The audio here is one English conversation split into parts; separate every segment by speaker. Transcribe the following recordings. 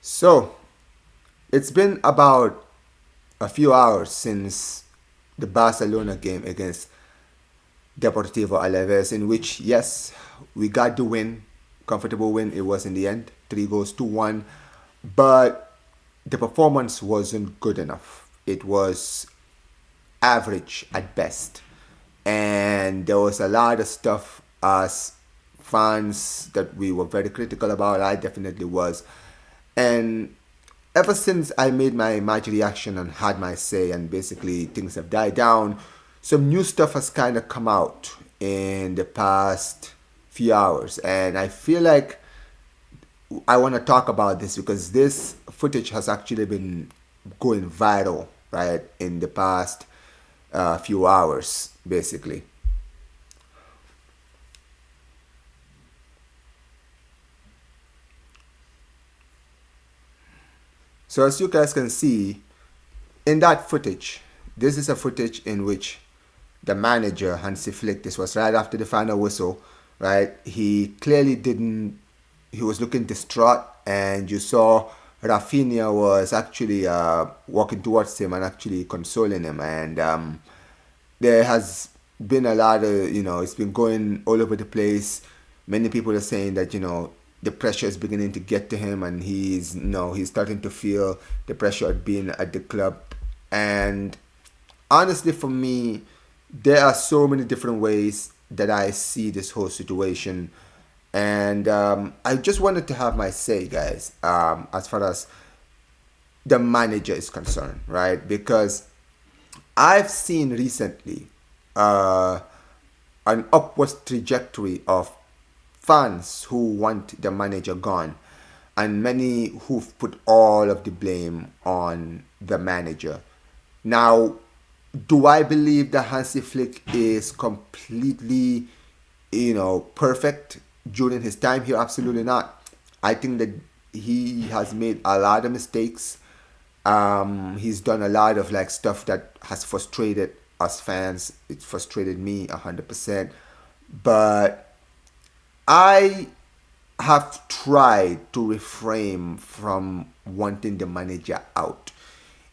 Speaker 1: So, it's been about a few hours since the Barcelona game against Deportivo Alavés, in which, yes, we got the win, comfortable win. It was in the end, 3 goals to 1, but the performance wasn't good enough. It was average at best, and there was a lot of stuff as fans that we were very critical about. I definitely was, and ever since I made my match reaction and had my say, and basically things have died down, some new stuff has kind of come out in the past few hours, and I feel like I want to talk about this because this footage has actually been going viral, right, in the past few hours, basically. So as you guys can see in that footage, this is a footage in which the manager Hansi Flick, this was right after the final whistle, right? He clearly didn't. He was looking distraught, and you saw Raphinha was actually walking towards him and actually consoling him. And there has been a lot of, it's been going all over the place. Many people are saying that, the pressure is beginning to get to him, and he's starting to feel the pressure of being at the club. And honestly, for me, there are so many different ways that I see this whole situation. And I just wanted to have my say, guys, as far as the manager is concerned, right? Because I've seen recently uh, an upward trajectory of fans who want the manager gone, and many who've put all of the blame on the manager. Now, do I believe that Hansi Flick is completely, perfect during his time here? Absolutely not. I think that he has made a lot of mistakes. He's done a lot of like stuff that has frustrated us fans. It frustrated me 100%. But I have tried to refrain from wanting the manager out.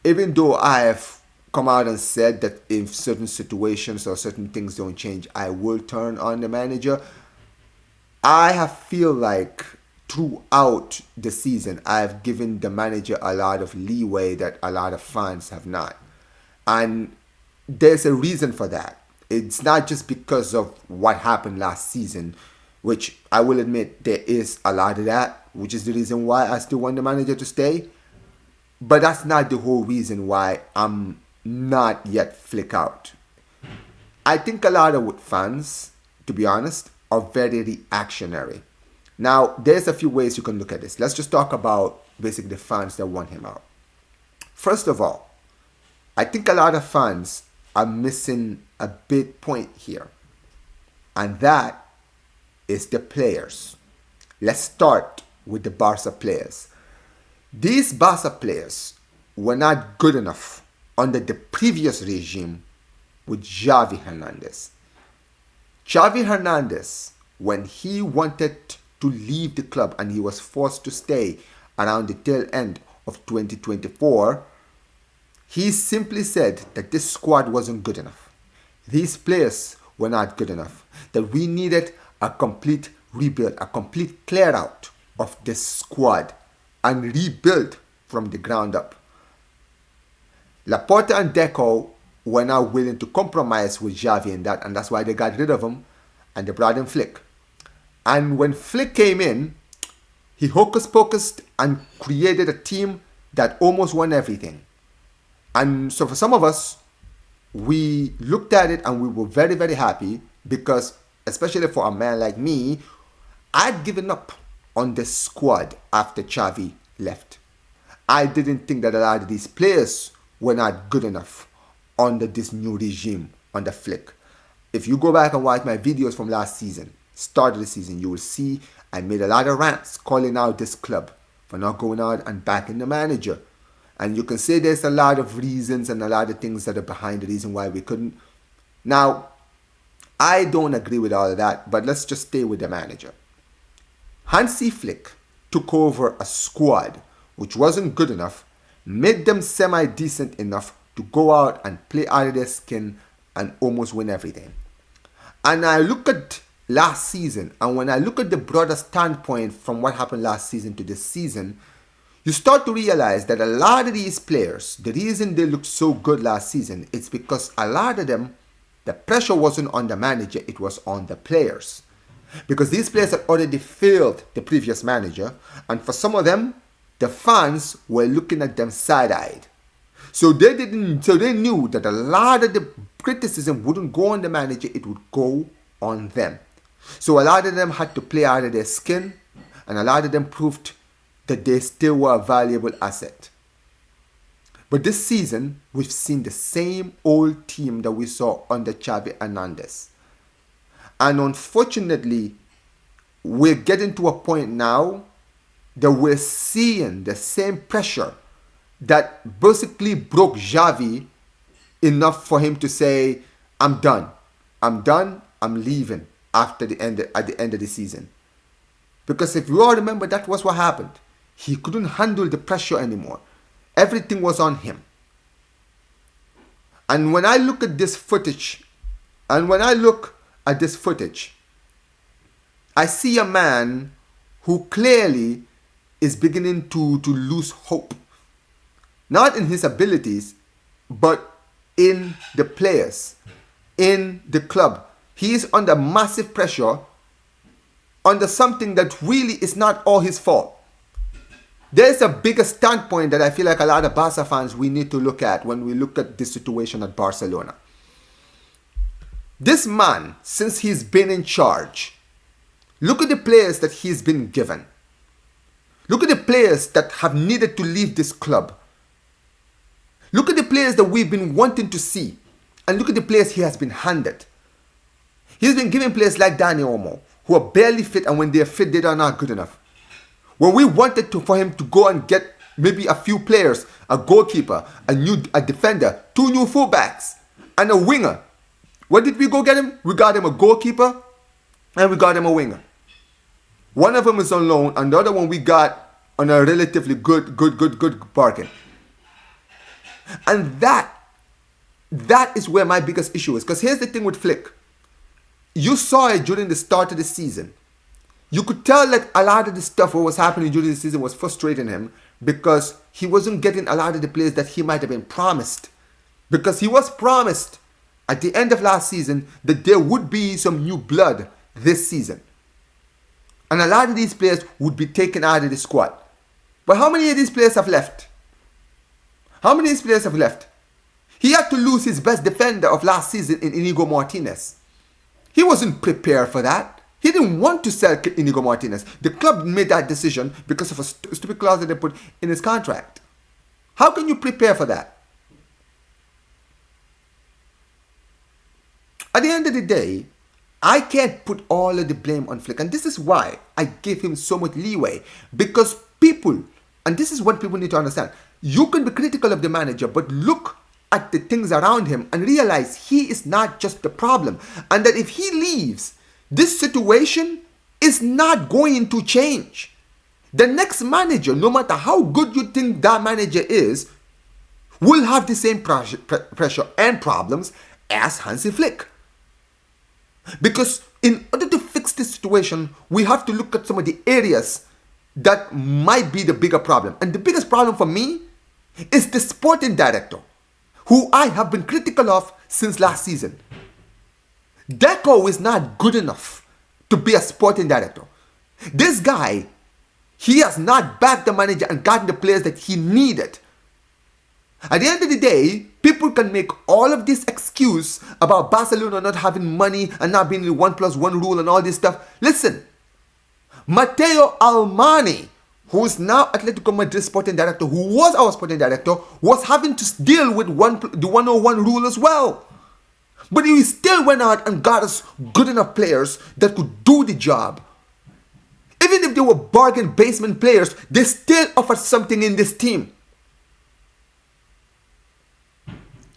Speaker 1: Even though I have come out and said that if certain situations or certain things don't change, I will turn on the manager. I have feel like throughout the season, I've given the manager a lot of leeway that a lot of fans have not. And there's a reason for that. It's not just because of what happened last season, which I will admit there is a lot of that, which is the reason why I still want the manager to stay. But that's not the whole reason why I'm not yet flick out. I think a lot of fans, to be honest, are very reactionary. Now, there's a few ways you can look at this. Let's just talk about basically the fans that want him out. First of all, I think a lot of fans are missing a big point here, and that is the players. Let's start with the Barca players. These Barca players were not good enough under the previous regime with Xavi Hernandez. Xavi Hernandez, when he wanted to leave the club and he was forced to stay around the tail end of 2024, he simply said that this squad wasn't good enough. These players were not good enough. That we needed a complete rebuild, a complete clear out of this squad and rebuild from the ground up. Laporta and Deco were not willing to compromise with Xavi in that, and that's why they got rid of him and they brought in Flick. And when Flick came in, he hocus pocused and created a team that almost won everything. And so for some of us, we looked at it and we were very, very happy because, especially for a man like me, I'd given up on the squad after Xavi left. I didn't think that a lot of these players were not good enough under this new regime, under Flick. If you go back and watch my videos from last season, start of the season, you will see I made a lot of rants calling out this club for not going out and backing the manager. And you can say there's a lot of reasons and a lot of things that are behind the reason why we couldn't. Now, I don't agree with all of that, but let's just stay with the manager. Hansi Flick took over a squad which wasn't good enough, made them semi-decent enough to go out and play out of their skin and almost win everything. And I look at last season, and when I look at the broader standpoint from what happened last season to this season, you start to realize that a lot of these players, the reason they looked so good last season, it's because a lot of them, the pressure wasn't on the manager, it was on the players. Because these players had already failed the previous manager, and for some of them, the fans were looking at them side-eyed. So they knew that a lot of the criticism wouldn't go on the manager, it would go on them. So a lot of them had to play out of their skin, and a lot of them proved that they still were a valuable asset. But this season, we've seen the same old team that we saw under Xavi Hernandez. And unfortunately, we're getting to a point now that we're seeing the same pressure that basically broke Xavi enough for him to say, I'm done, I'm leaving at the end of the season. Because if you all remember, that was what happened. He couldn't handle the pressure anymore. Everything was on him. And when I look at this footage, I see a man who clearly is beginning to lose hope. Not in his abilities, but in the players, in the club. He is under massive pressure, under something that really is not all his fault. There's a bigger standpoint that I feel like a lot of Barca fans we need to look at when we look at this situation at Barcelona. This man, since he's been in charge, look at the players that he's been given. Look at the players that have needed to leave this club. Look at the players that we've been wanting to see. And look at the players he has been handed. He's been given players like Dani Olmo, who are barely fit, and when they're fit, they are not good enough. When we wanted for him to go and get maybe a few players, a goalkeeper, a defender, 2 new fullbacks, and a winger. What did we go get him? We got him a goalkeeper, and we got him a winger. One of them is on loan, and the other one we got on a relatively good bargain. And that is where my biggest issue is. Because here's the thing with Flick. You saw it during the start of the season. You could tell that a lot of the stuff what was happening during the season was frustrating him because he wasn't getting a lot of the players that he might have been promised. Because he was promised at the end of last season that there would be some new blood this season. And a lot of these players would be taken out of the squad. But how many of these players have left? How many of these players have left? He had to lose his best defender of last season in Inigo Martinez. He wasn't prepared for that. He didn't want to sell Inigo Martinez. The club made that decision because of a stupid clause that they put in his contract. How can you prepare for that? At the end of the day, I can't put all of the blame on Flick. And this is why I give him so much leeway. Because people, and this is what people need to understand, you can be critical of the manager, but look at the things around him and realize he is not just the problem. And that if he leaves, this situation is not going to change. The next manager, no matter how good you think that manager is, will have the same pressure and problems as Hansi Flick. Because in order to fix this situation, we have to look at some of the areas that might be the bigger problem. And the biggest problem for me is the sporting director, who I have been critical of since last season. Deco is not good enough to be a sporting director. This guy, he has not backed the manager and gotten the players that he needed. At the end of the day, people can make all of this excuse about Barcelona not having money and not being the 1+1 rule and all this stuff. Listen, Matteo Almani, who is now Atletico Madrid sporting director, who was our sporting director, was having to deal with the 101 rule as well. But he still went out and got us good enough players that could do the job. Even if they were bargain basement players, they still offered something in this team.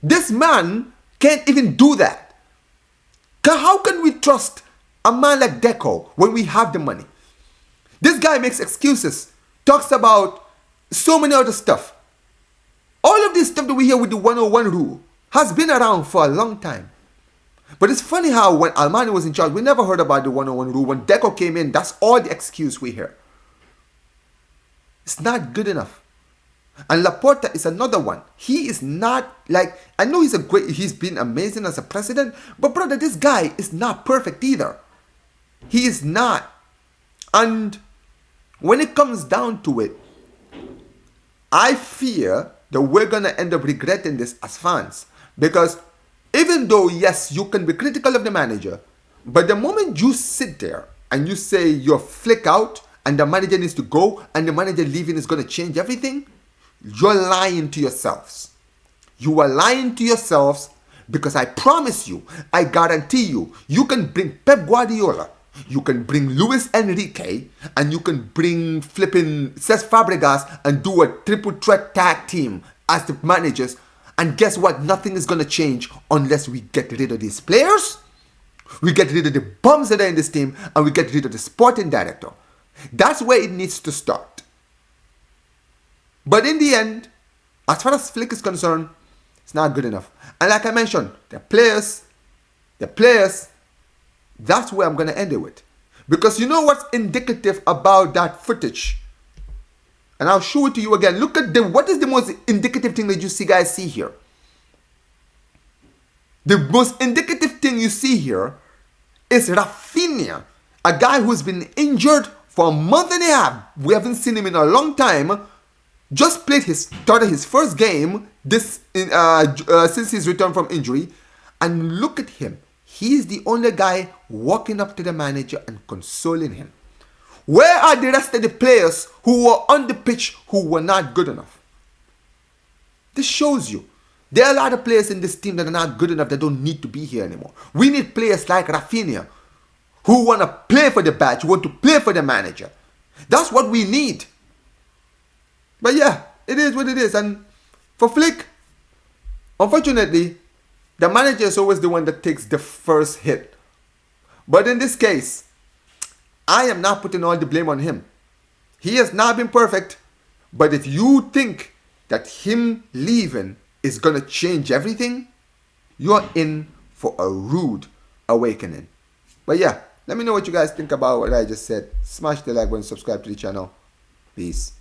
Speaker 1: This man can't even do that. How can we trust a man like Deco when we have the money? This guy makes excuses. Talks about So many other stuff. All of this stuff that we hear with the 101 rule has been around for a long time. But it's funny how when Almani was in charge, we never heard about the 101 rule. When Deco came in, that's all the excuse we hear. It's not good enough. And Laporta is another one. He is not like, I know he's been amazing as a president, but brother, this guy is not perfect either. He is not. And when it comes down to it, I fear that we're going to end up regretting this as fans. Because even though, yes, you can be critical of the manager, but the moment you sit there and you say you're Flick out and the manager needs to go and the manager leaving is going to change everything, you're lying to yourselves. You are lying to yourselves, because I promise you, I guarantee you, you can bring Pep Guardiola, you can bring Luis Enrique, and you can bring flipping Cesc Fabregas and do a triple threat tag team as the managers. And guess what? Nothing is going to change unless we get rid of these players, we get rid of the bums that are in this team, and we get rid of the sporting director. That's where it needs to start. But in the end, as far as Flick is concerned, it's not good enough. And like I mentioned, the players, that's where I'm going to end it with. Because you know what's indicative about that footage? And I'll show it to you again. Look at what is the most indicative thing that you guys see here? The most indicative thing you see here is Raphinha, a guy who's been injured for a month and a half. We haven't seen him in a long time. Just started his first game since his return from injury. And look at him. He's the only guy walking up to the manager and consoling him. Where are the rest of the players who were on the pitch who were not good enough? This shows you there are a lot of players in this team that are not good enough, that don't need to be here anymore. We need players like Raphinha who want to play for the badge, who want to play for the manager. That's what we need. But yeah, it is what it is. And for Flick, unfortunately, the manager is always the one that takes the first hit. But in this case, I am not putting all the blame on him. He has not been perfect. But if you think that him leaving is going to change everything, you're in for a rude awakening. But yeah, let me know what you guys think about what I just said. Smash the like button, subscribe to the channel. Peace.